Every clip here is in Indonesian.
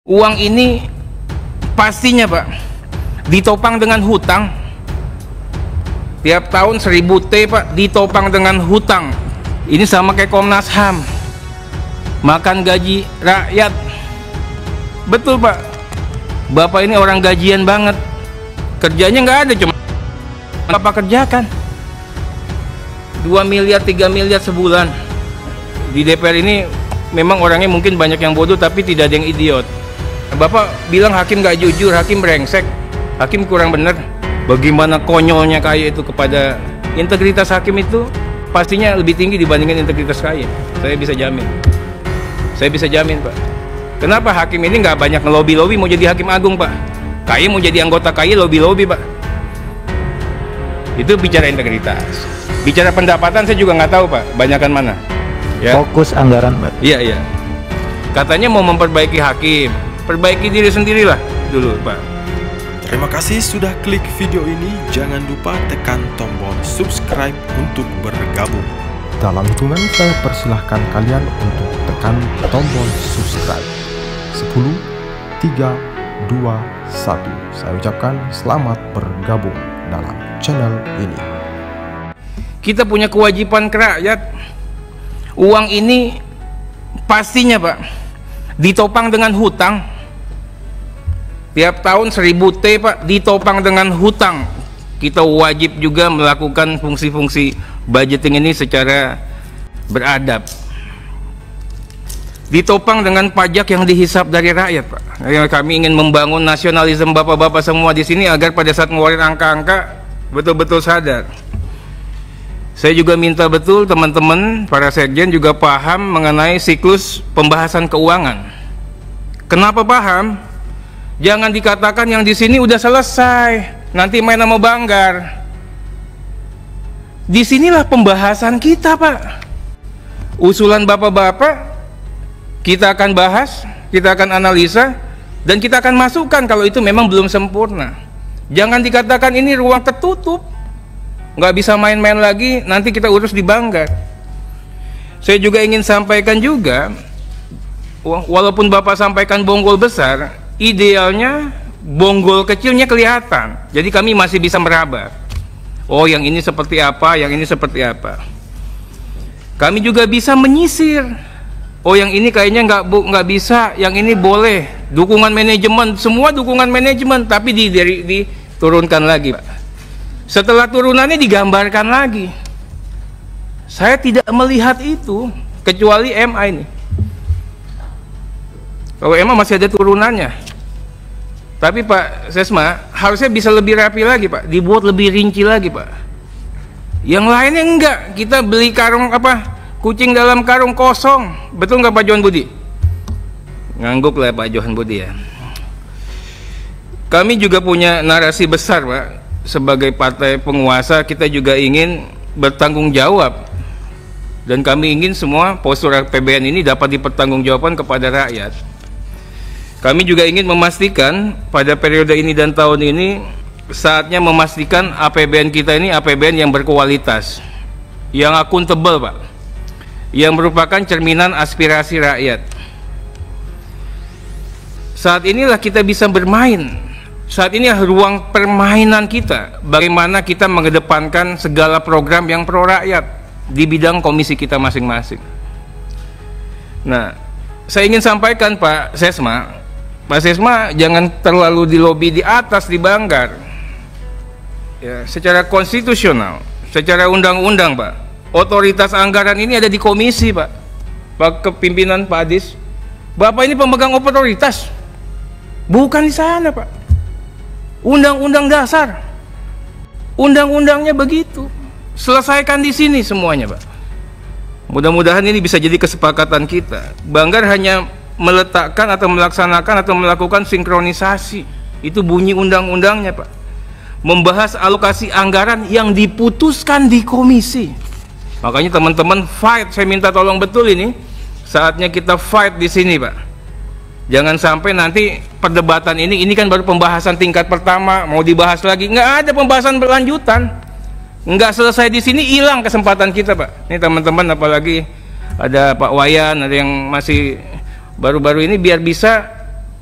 Uang ini pastinya Pak ditopang dengan hutang. Tiap tahun 1000 T Pak ditopang dengan hutang. Ini sama kayak Komnas HAM, makan gaji rakyat. Betul Pak, Bapak ini orang gajian banget, kerjanya nggak ada, cuma Bapak kerjakan 2 miliar 3 miliar sebulan. Di DPR ini memang orangnya mungkin banyak yang bodoh, tapi tidak ada yang idiot. Bapak bilang hakim gak jujur, hakim brengsek, hakim kurang bener. Bagaimana konyolnya kayak itu kepada integritas hakim itu pastinya lebih tinggi dibandingkan integritas kayak. Saya bisa jamin. Saya bisa jamin Pak. Kenapa hakim ini nggak banyak ngelobi-lobi mau jadi hakim agung Pak? Kayak mau jadi anggota kayak lobi-lobi Pak. Itu bicara integritas. Bicara pendapatan saya juga nggak tahu Pak, banyakan mana. Ya. Fokus anggaran Pak. Iya. Katanya mau memperbaiki hakim. Perbaiki diri sendirilah dulu Pak. Terima kasih sudah klik video ini. Jangan lupa tekan tombol subscribe untuk bergabung. Dalam hitungan saya persilahkan kalian untuk tekan tombol subscribe. 10, 3, 2, 1. Saya ucapkan selamat bergabung dalam channel ini. Kita punya kewajiban ke rakyat. Uang ini pastinya Pak ditopang dengan hutang. Tiap tahun 1000 T Pak ditopang dengan hutang. Kita wajib juga melakukan fungsi-fungsi budgeting ini secara beradab. Ditopang dengan pajak yang dihisap dari rakyat Pak. Kami ingin membangun nasionalisme bapak-bapak semua di sini agar pada saat ngeluarin angka-angka betul-betul sadar. Saya juga minta betul teman-teman para sekjen juga paham mengenai siklus pembahasan keuangan. Kenapa paham? Jangan dikatakan yang di sini udah selesai, nanti main sama Banggar. Disinilah pembahasan kita Pak. Usulan bapak-bapak kita akan bahas, kita akan analisa, dan kita akan masukkan kalau itu memang belum sempurna. Jangan dikatakan ini ruang tertutup, nggak bisa main-main lagi, nanti kita urus di Banggar. Saya juga ingin sampaikan juga, walaupun Bapak sampaikan bonggol besar, idealnya bonggol kecilnya kelihatan. Jadi kami masih bisa meraba. Oh, yang ini seperti apa, yang ini seperti apa. Kami juga bisa menyisir. Oh, yang ini kayaknya nggak bisa, yang ini boleh. Dukungan manajemen, semua dukungan manajemen, tapi diturunkan lagi Pak. Setelah turunannya digambarkan lagi. Saya tidak melihat itu kecuali MA ini. Kalau MA masih ada turunannya. Tapi Pak Sesma harusnya bisa lebih rapi lagi Pak, dibuat lebih rinci lagi Pak. Yang lainnya enggak, kita beli karung apa? Kucing dalam karung kosong. Betul nggak Pak Johan Budi? Ngangguk lah Pak Johan Budi ya. Kami juga punya narasi besar Pak. Sebagai partai penguasa kita juga ingin bertanggung jawab. Dan kami ingin semua postur APBN ini dapat dipertanggungjawabkan kepada rakyat. Kami juga ingin memastikan pada periode ini dan tahun ini saatnya memastikan APBN kita ini APBN yang berkualitas, yang akuntabel Pak, yang merupakan cerminan aspirasi rakyat. Saat inilah kita bisa bermain. Saat ini ruang permainan kita, bagaimana kita mengedepankan segala program yang pro rakyat di bidang komisi kita masing-masing. Nah, saya ingin sampaikan Pak Sesma jangan terlalu dilobi di atas di Banggar. Ya, secara konstitusional, secara undang-undang Pak, otoritas anggaran ini ada di komisi Pak. Pak kepimpinan Pak Adis, Bapak ini pemegang otoritas, bukan di sana Pak. Undang-undang dasar, undang-undangnya begitu. Selesaikan di sini semuanya Pak. Mudah-mudahan ini bisa jadi kesepakatan kita. Banggar hanya meletakkan atau melaksanakan atau melakukan sinkronisasi. Itu bunyi undang-undangnya Pak. Membahas alokasi anggaran yang diputuskan di komisi. Makanya teman-teman fight, saya minta tolong betul ini. Saatnya kita fight di sini Pak. Jangan sampai nanti perdebatan ini kan baru pembahasan tingkat pertama, mau dibahas lagi, nggak ada pembahasan berlanjutan, nggak selesai di sini, hilang kesempatan kita Pak. Ini teman-teman, apalagi ada Pak Wayan, ada yang masih baru-baru ini, biar bisa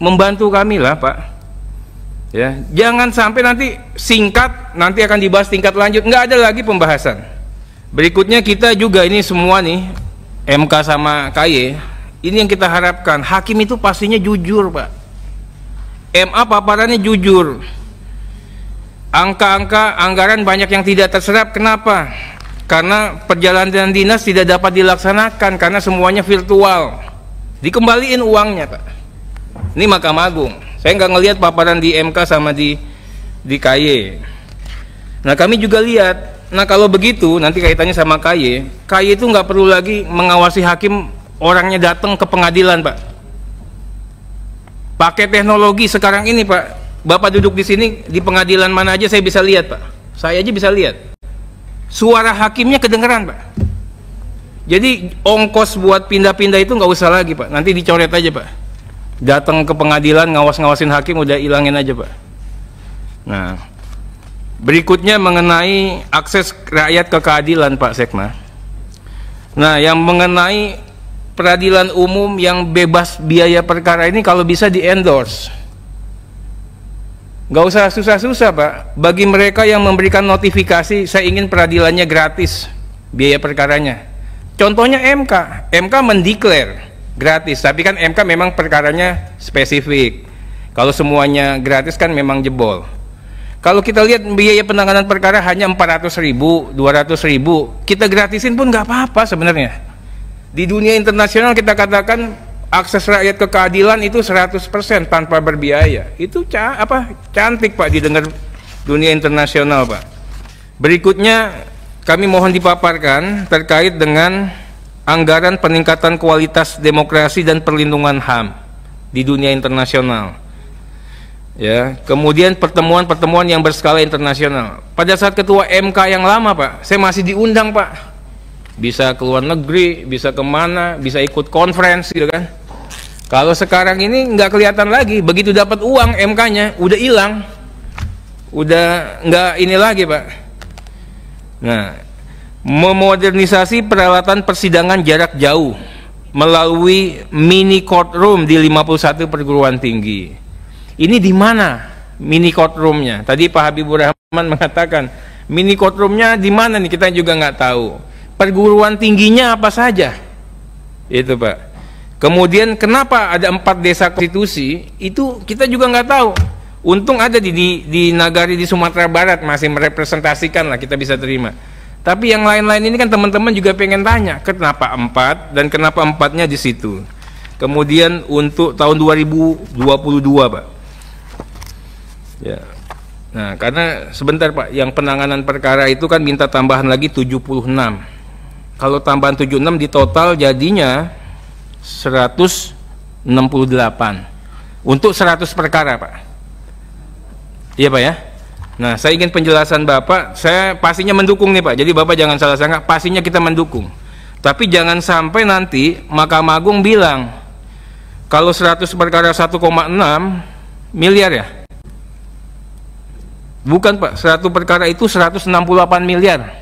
membantu kami lah Pak. Ya, jangan sampai nanti singkat, nanti akan dibahas tingkat lanjut, nggak ada lagi pembahasan. Berikutnya kita juga ini semua nih, MK sama KY, ini yang kita harapkan, hakim itu pastinya jujur Pak. MA paparannya jujur. Angka-angka anggaran banyak yang tidak terserap, kenapa? Karena perjalanan dinas tidak dapat dilaksanakan, karena semuanya virtual. Dikembaliin uangnya Pak. Ini Mahkamah Agung. Saya nggak ngelihat paparan di MK sama di KY. Nah kami juga lihat. Nah kalau begitu nanti kaitannya sama KY itu nggak perlu lagi mengawasi hakim orangnya datang ke pengadilan Pak. Pakai teknologi sekarang ini Pak. Bapak duduk di sini di pengadilan mana aja saya bisa lihat Pak. Saya aja bisa lihat. Suara hakimnya kedengeran Pak. Jadi ongkos buat pindah-pindah itu nggak usah lagi Pak. Nanti dicoret aja Pak. Datang ke pengadilan ngawas-ngawasin hakim udah ilangin aja Pak. Nah, berikutnya mengenai akses rakyat ke keadilan Pak Sekma. Nah, yang mengenai peradilan umum yang bebas biaya perkara ini kalau bisa di endorse. Nggak usah susah-susah Pak. Bagi mereka yang memberikan notifikasi saya ingin peradilannya gratis biaya perkaranya. Contohnya MK mendeklar gratis, tapi kan MK memang perkaranya spesifik. Kalau semuanya gratis kan memang jebol. Kalau kita lihat biaya penanganan perkara hanya 400.000, 200.000, kita gratisin pun nggak apa-apa sebenarnya. Di dunia internasional kita katakan akses rakyat ke keadilan itu 100% tanpa berbiaya. Itu cantik Pak didengar dunia internasional Pak. Berikutnya kami mohon dipaparkan terkait dengan anggaran peningkatan kualitas demokrasi dan perlindungan HAM di dunia internasional. Ya, kemudian pertemuan-pertemuan yang berskala internasional. Pada saat ketua MK yang lama Pak, saya masih diundang Pak. Bisa ke luar negeri, bisa kemana, bisa ikut conference gitu kan. Kalau sekarang ini nggak kelihatan lagi. Begitu dapat uang MK-nya, udah hilang, udah nggak ini lagi Pak. Nah, memodernisasi peralatan persidangan jarak jauh melalui mini courtroom di 51 perguruan tinggi. Ini di mana mini courtroomnya? Tadi Pak Habibur Rahman mengatakan mini courtroomnya di mana nih, kita juga nggak tahu. Perguruan tingginya apa saja? Itu Pak. Kemudian kenapa ada 4 desa konstitusi? Itu kita juga nggak tahu. Untung ada di Nagari di Sumatera Barat masih merepresentasikan lah, kita bisa terima. Tapi yang lain-lain ini kan teman-teman juga pengen tanya, kenapa 4 dan kenapa 4-nya di situ. Kemudian untuk tahun 2022 Pak. Ya. Nah, karena sebentar Pak, yang penanganan perkara itu kan minta tambahan lagi 76. Kalau tambahan 76 di total jadinya 168 untuk 100 perkara Pak. Iya Pak ya. Nah, saya ingin penjelasan Bapak, saya pastinya mendukung nih Pak. Jadi Bapak jangan salah sangka, pastinya kita mendukung. Tapi jangan sampai nanti Mahkamah Agung bilang kalau 100 perkara 1,6 miliar ya. Bukan Pak, 100 perkara itu 168 miliar.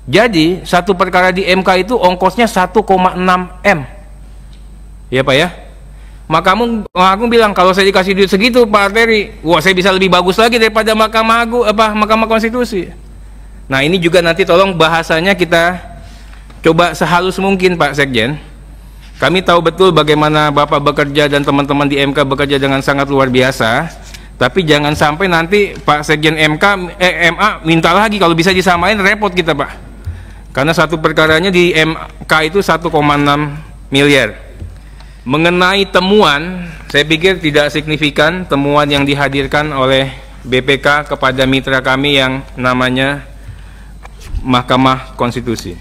Jadi, satu perkara di MK itu ongkosnya 1,6 M. Ya Pak ya. Mahkamah Agung bilang kalau saya dikasih duit segitu Pak Arteri, wah saya bisa lebih bagus lagi daripada Mahkamah Agung, Mahkamah Konstitusi. Nah ini juga nanti tolong bahasanya kita coba sehalus mungkin Pak Sekjen. Kami tahu betul bagaimana Bapak bekerja dan teman-teman di MK bekerja dengan sangat luar biasa. Tapi jangan sampai nanti Pak Sekjen MA minta lagi, kalau bisa disamain repot kita Pak. Karena satu perkaranya di MK itu 1,6 miliar. Mengenai temuan, saya pikir tidak signifikan temuan yang dihadirkan oleh BPK kepada mitra kami yang namanya Mahkamah Konstitusi.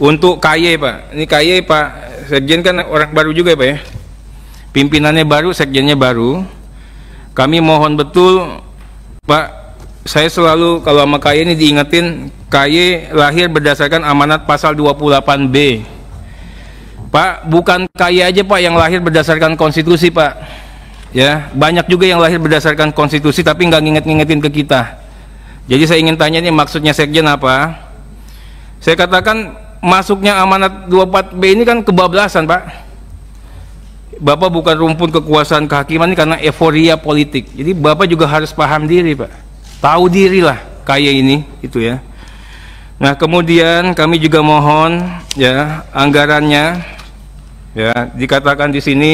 Untuk KY Pak, ini KY Pak Sekjen kan orang baru juga ya Pak ya. Pimpinannya baru, Sekjennya baru. Kami mohon betul Pak, saya selalu kalau sama KY ini diingetin, KY lahir berdasarkan amanat pasal 28B. Pak, bukan KY aja Pak yang lahir berdasarkan konstitusi Pak. Ya, banyak juga yang lahir berdasarkan konstitusi tapi nggak nginget-ngingetin ke kita. Jadi saya ingin tanya nih, maksudnya Sekjen apa? Saya katakan masuknya amanat 24B ini kan kebablasan Pak. Bapak bukan rumpun kekuasaan kehakiman ini karena euforia politik. Jadi Bapak juga harus paham diri, Pak. Tahu diri lah kaya ini, itu ya. Nah, kemudian kami juga mohon ya anggarannya ya dikatakan di sini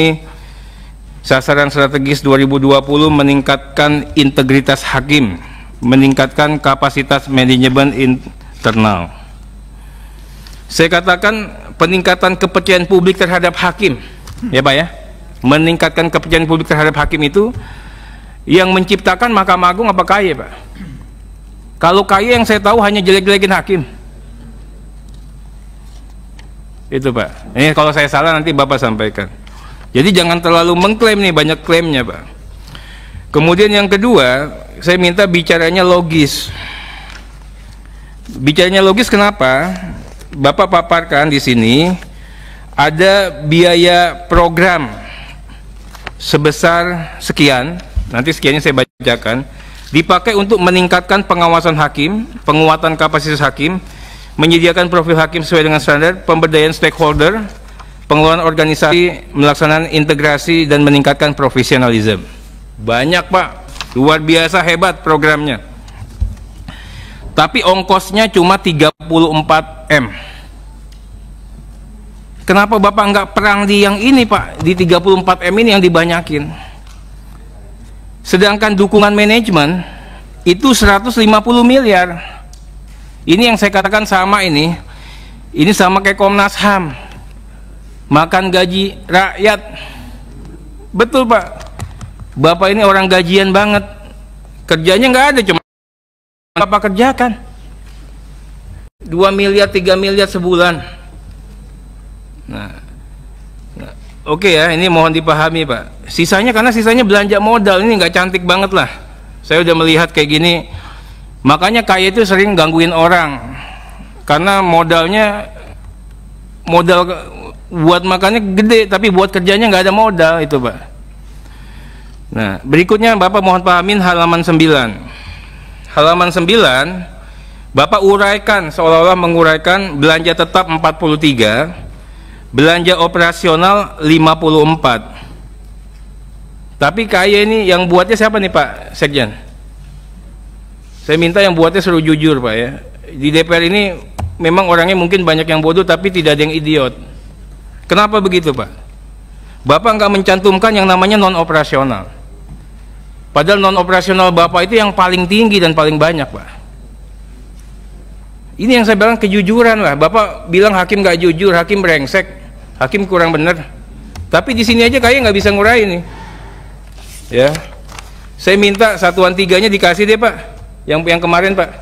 sasaran strategis 2020 meningkatkan integritas hakim, meningkatkan kapasitas manajemen internal. Saya katakan peningkatan kepercayaan publik terhadap hakim, ya Pak ya. Meningkatkan kepercayaan publik terhadap hakim itu yang menciptakan Mahkamah Agung apa kaya, Pak? Kalau kaya yang saya tahu hanya jelek-jelekin hakim. Itu Pak. Ini kalau saya salah nanti Bapak sampaikan. Jadi jangan terlalu mengklaim nih, banyak klaimnya Pak. Kemudian yang kedua, saya minta bicaranya logis. Bicaranya logis kenapa? Bapak paparkan di sini ada biaya program sebesar sekian, nanti sekiannya saya bacakan, dipakai untuk meningkatkan pengawasan hakim, penguatan kapasitas hakim, menyediakan profil hakim sesuai dengan standar, pemberdayaan stakeholder, pengelolaan organisasi, melaksanakan integrasi dan meningkatkan profesionalisme. Banyak Pak, luar biasa hebat programnya. Tapi ongkosnya cuma 34 M. Kenapa Bapak nggak perang di yang ini Pak, di 34 M ini yang dibanyakin? Sedangkan dukungan manajemen itu 150 miliar. Ini yang saya katakan sama ini sama kayak Komnas HAM, makan gaji rakyat. Betul Pak, Bapak ini orang gajian banget, kerjanya nggak ada, cuma Bapak kerjakan 2 miliar 3 miliar sebulan. Nah, oke ya, ini mohon dipahami Pak. Sisanya karena sisanya belanja modal, ini nggak cantik banget lah. Saya udah melihat kayak gini, makanya kaya itu sering gangguin orang karena modalnya modal buat makannya gede, tapi buat kerjanya nggak ada modal itu Pak. Nah, berikutnya Bapak mohon pahamin halaman 9. Halaman 9 Bapak uraikan, seolah-olah menguraikan belanja tetap 43, belanja operasional 54. Tapi kaya ini yang buatnya siapa nih Pak Sekjen? Saya minta yang buatnya suruh jujur Pak ya. Di DPR ini memang orangnya mungkin banyak yang bodoh tapi tidak ada yang idiot. Kenapa begitu Pak? Bapak nggak mencantumkan yang namanya non operasional. Padahal non operasional Bapak itu yang paling tinggi dan paling banyak Pak. Ini yang saya bilang kejujuran lah. Bapak bilang hakim nggak jujur, hakim brengsek, hakim kurang bener. Tapi di sini aja kayak nggak bisa ngurain nih. Ya, saya minta satuan 3-nya dikasih deh Pak, yang kemarin Pak,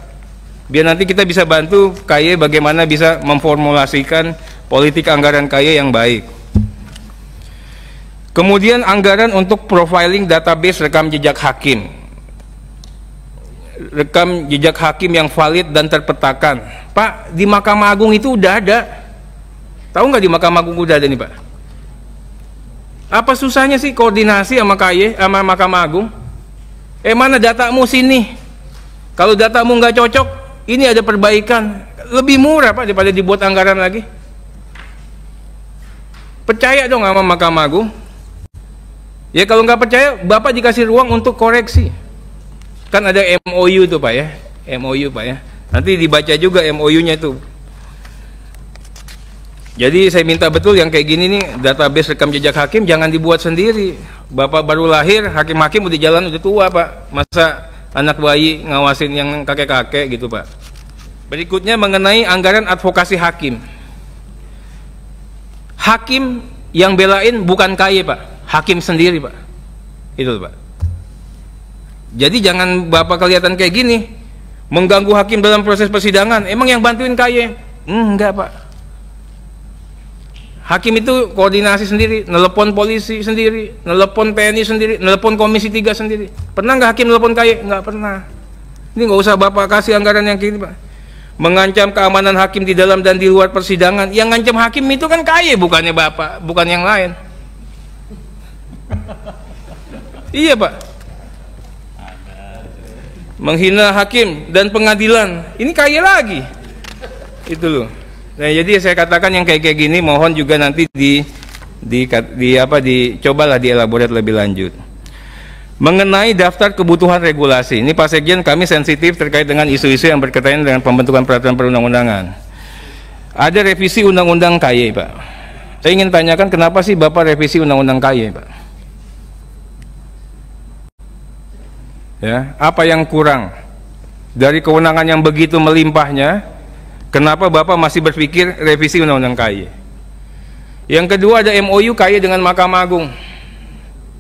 biar nanti kita bisa bantu KY bagaimana bisa memformulasikan politik anggaran KY yang baik. Kemudian anggaran untuk profiling database rekam jejak hakim, rekam jejak hakim yang valid dan terpetakan. Pak, di Mahkamah Agung itu udah ada. Tahu nggak di Mahkamah Agung udah ada nih Pak? Apa susahnya sih koordinasi sama KY, sama Mahkamah Agung? Mana datamu sini? Kalau datamu nggak cocok, ini ada perbaikan. Lebih murah Pak daripada dibuat anggaran lagi. Percaya dong sama Mahkamah Agung. Ya kalau nggak percaya, Bapak dikasih ruang untuk koreksi. Kan ada MOU tuh Pak ya, MOU Pak ya. Nanti dibaca juga MOU-nya itu. Jadi saya minta betul yang kayak gini nih, database rekam jejak hakim jangan dibuat sendiri. Bapak baru lahir, hakim-hakim udah jalan udah tua Pak. Masa anak bayi ngawasin yang kakek-kakek gitu Pak. Berikutnya mengenai anggaran advokasi hakim. Hakim yang belain bukan KY Pak, hakim sendiri Pak. Itu Pak. Jadi jangan Bapak kelihatan kayak gini, mengganggu hakim dalam proses persidangan. Emang yang bantuin KY? Enggak Pak. Hakim itu koordinasi sendiri, nelpon polisi sendiri, nelpon TNI sendiri, nelpon Komisi 3 sendiri. Pernah nggak hakim nelpon KY? Nggak pernah. Ini nggak usah Bapak kasih anggaran yang gini Pak. Mengancam keamanan hakim di dalam dan di luar persidangan. Yang ngancam hakim itu kan KY, bukannya Bapak, bukan yang lain. Iya Pak. Menghina hakim dan pengadilan, ini KY lagi. Itu loh. Nah, jadi saya katakan yang kayak gini mohon juga nanti Dicobalah dielaborate lebih lanjut. Mengenai daftar kebutuhan regulasi, ini Pak Sekjen kami sensitif terkait dengan isu-isu yang berkaitan dengan pembentukan peraturan perundang-undangan. Ada revisi undang-undang KY, Pak. Saya ingin tanyakan kenapa sih Bapak revisi undang-undang KY, Pak? Ya, apa yang kurang dari kewenangan yang begitu melimpahnya? Kenapa Bapak masih berpikir revisi undang-undang KY? Yang kedua, ada MOU KY dengan Mahkamah Agung.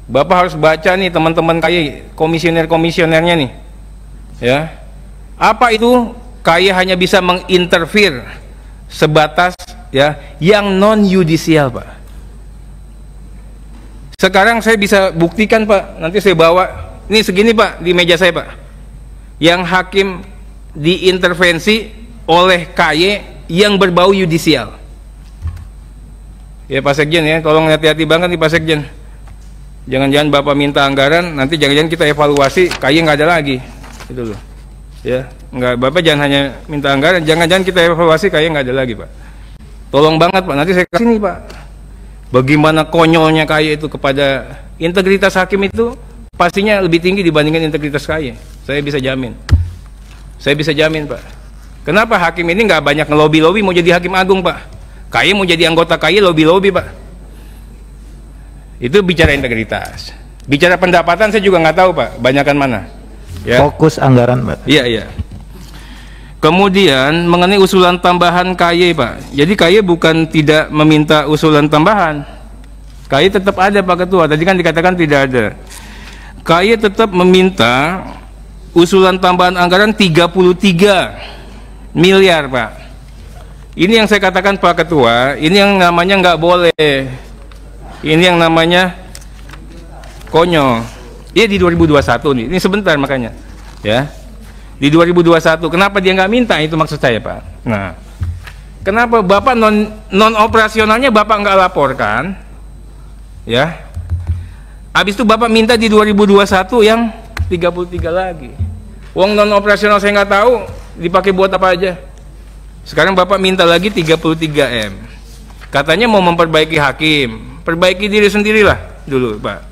Bapak harus baca nih teman-teman KY, komisioner-komisionernya nih. Ya. Apa itu? KY hanya bisa menginterfere sebatas ya yang non yudisial, Pak. Sekarang saya bisa buktikan, Pak. Nanti saya bawa ini segini, Pak, di meja saya, Pak. Yang hakim diintervensi oleh KY yang berbau yudisial. Ya Pak Sekjen ya, tolong hati-hati banget nih Pak Sekjen. Jangan-jangan Bapak minta anggaran, nanti jangan-jangan kita evaluasi, KY nggak ada lagi, itu loh. Ya, nggak, Bapak jangan hanya minta anggaran, jangan-jangan kita evaluasi, KY nggak ada lagi, Pak. Tolong banget, Pak, nanti saya kasih nih, Pak. Bagaimana konyolnya KY itu kepada integritas hakim itu pastinya lebih tinggi dibandingkan integritas KY. Saya bisa jamin. Saya bisa jamin, Pak. Kenapa hakim ini nggak banyak ngelobi-lobi mau jadi hakim agung, Pak? KY mau jadi anggota KY lobi-lobi, Pak. Itu bicara integritas. Bicara pendapatan saya juga nggak tahu, Pak, banyakan mana. Ya. Fokus anggaran, Pak. Iya, iya. Kemudian mengenai usulan tambahan KY, Pak. Jadi KY bukan tidak meminta usulan tambahan. KY tetap ada, Pak Ketua. Tadi kan dikatakan tidak ada. KY tetap meminta usulan tambahan anggaran 33 miliar, Pak. Ini yang saya katakan, Pak Ketua, ini yang namanya nggak boleh. Ini yang namanya konyol. Iya di 2021 nih. Ini sebentar makanya. Ya. Di 2021. Kenapa dia nggak minta? Itu maksud saya, Pak. Nah, kenapa Bapak non operasionalnya Bapak nggak laporkan? Ya. Habis itu Bapak minta di 2021 yang 33 lagi. Uang non operasional saya nggak tahu dipakai buat apa aja. Sekarang Bapak minta lagi 33 M. Katanya mau memperbaiki hakim. Perbaiki diri sendirilah dulu, Pak.